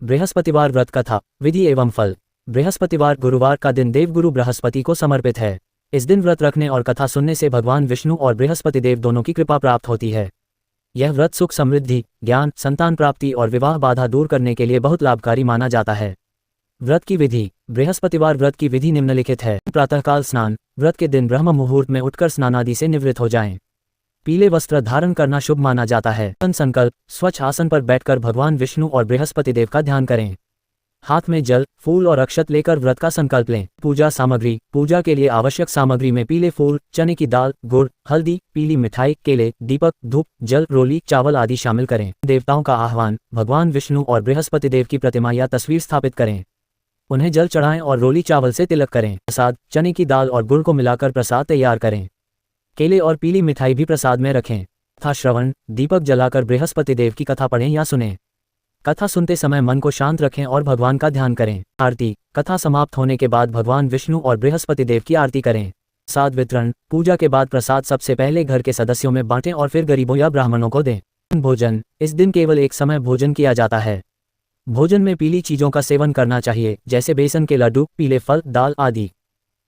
बृहस्पतिवार व्रत कथा, विधि एवं फल। बृहस्पतिवार गुरुवार का दिन देवगुरु बृहस्पति को समर्पित है। इस दिन व्रत रखने और कथा सुनने से भगवान विष्णु और बृहस्पति देव दोनों की कृपा प्राप्त होती है। यह व्रत सुख समृद्धि, ज्ञान, संतान प्राप्ति और विवाह बाधा दूर करने के लिए बहुत लाभकारी माना जाता है। व्रत की विधि। बृहस्पतिवार व्रत की विधि निम्नलिखित है। प्रातःकाल स्नान। व्रत के दिन ब्रह्म मुहूर्त में उठकर स्नानादि से निवृत्त हो जाएं। पीले वस्त्र धारण करना शुभ माना जाता है। संकल्प। स्वच्छ आसन पर बैठकर भगवान विष्णु और बृहस्पति देव का ध्यान करें। हाथ में जल, फूल और अक्षत लेकर व्रत का संकल्प लें। पूजा सामग्री। पूजा के लिए आवश्यक सामग्री में पीले फूल, चने की दाल, गुड़, हल्दी, पीली मिठाई, केले, दीपक, धूप, जल, रोली, चावल आदि शामिल करें। देवताओं का आह्वान। भगवान विष्णु और बृहस्पति देव की प्रतिमा या तस्वीर स्थापित करें। उन्हें जल चढ़ाएं और रोली चावल से तिलक करें। प्रसाद। चने की दाल और गुड़ को मिलाकर प्रसाद तैयार करें। केले और पीली मिठाई भी प्रसाद में रखें। कथा श्रवण। दीपक जलाकर बृहस्पति देव की कथा पढ़ें या सुनें। कथा सुनते समय मन को शांत रखें और भगवान का ध्यान करें। आरती। कथा समाप्त होने के बाद भगवान विष्णु और बृहस्पति देव की आरती करें। प्रसाद वितरण। पूजा के बाद प्रसाद सबसे पहले घर के सदस्यों में बांटें और फिर गरीबों या ब्राह्मणों को दें। भोजन। इस दिन केवल एक समय भोजन किया जाता है। भोजन में पीली चीजों का सेवन करना चाहिए, जैसे बेसन के लड्डू, पीले फल, दाल आदि।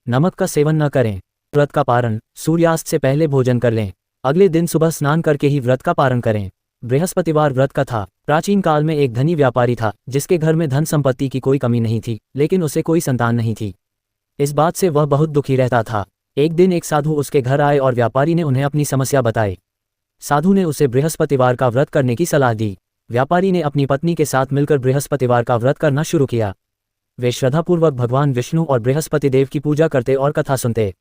नमक का सेवन न करें। व्रत का पारण। सूर्यास्त से पहले भोजन कर लें। अगले दिन सुबह स्नान करके ही व्रत का पारण करें। बृहस्पतिवार व्रत कथा। प्राचीन काल में एक धनी व्यापारी था, जिसके घर में धन संपत्ति की कोई कमी नहीं थी, लेकिन उसे कोई संतान नहीं थी। इस बात से वह बहुत दुखी रहता था। एक दिन एक साधु उसके घर आए और व्यापारी ने उन्हें अपनी समस्या बताई। साधु ने उसे बृहस्पतिवार का व्रत करने की सलाह दी। व्यापारी ने अपनी पत्नी के साथ मिलकर बृहस्पतिवार का व्रत करना शुरू किया। वे श्रद्धापूर्वक भगवान विष्णु और बृहस्पति देव की पूजा करते और कथा सुनते।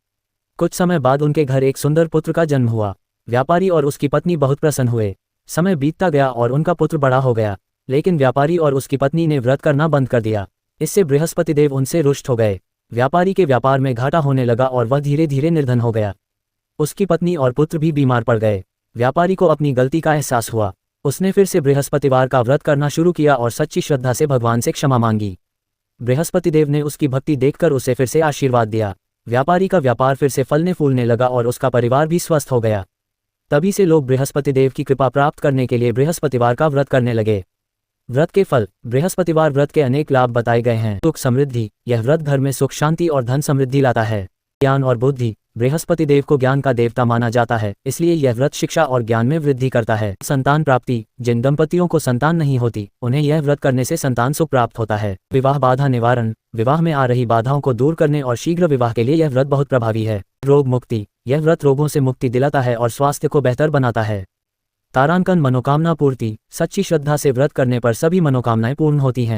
कुछ समय बाद उनके घर एक सुंदर पुत्र का जन्म हुआ। व्यापारी और उसकी पत्नी बहुत प्रसन्न हुए। समय बीतता गया और उनका पुत्र बड़ा हो गया, लेकिन व्यापारी और उसकी पत्नी ने व्रत करना बंद कर दिया। इससे बृहस्पति देव उनसे रुष्ट हो गए। व्यापारी के व्यापार में घाटा होने लगा और वह धीरे धीरे निर्धन हो गया। उसकी पत्नी और पुत्र भी बीमार पड़ गए। व्यापारी को अपनी गलती का एहसास हुआ। उसने फिर से बृहस्पतिवार का व्रत करना शुरू किया और सच्ची श्रद्धा से भगवान से क्षमा मांगी। बृहस्पति देव ने उसकी भक्ति देखकर उसे फिर से आशीर्वाद दिया। व्यापारी का व्यापार फिर से फलने फूलने लगा और उसका परिवार भी स्वस्थ हो गया। तभी से लोग बृहस्पति देव की कृपा प्राप्त करने के लिए बृहस्पतिवार का व्रत करने लगे। व्रत के फल। बृहस्पतिवार व्रत के अनेक लाभ बताए गए हैं। सुख समृद्धि। यह व्रत घर में सुख शांति और धन समृद्धि लाता है। ज्ञान और बुद्धि। बृहस्पति देव को ज्ञान का देवता माना जाता है, इसलिए यह व्रत शिक्षा और ज्ञान में वृद्धि करता है। संतान प्राप्ति। जिन दंपतियों को संतान नहीं होती, उन्हें यह व्रत करने से संतान सुख प्राप्त होता है। विवाह बाधा निवारण। विवाह में आ रही बाधाओं को दूर करने और शीघ्र विवाह के लिए यह व्रत बहुत प्रभावी है। रोग मुक्ति। यह व्रत रोगों से मुक्ति दिलाता है और स्वास्थ्य को बेहतर बनाता है। तारांकन। मनोकामना पूर्ति। सच्ची श्रद्धा से व्रत करने पर सभी मनोकामनाएं पूर्ण होती हैं।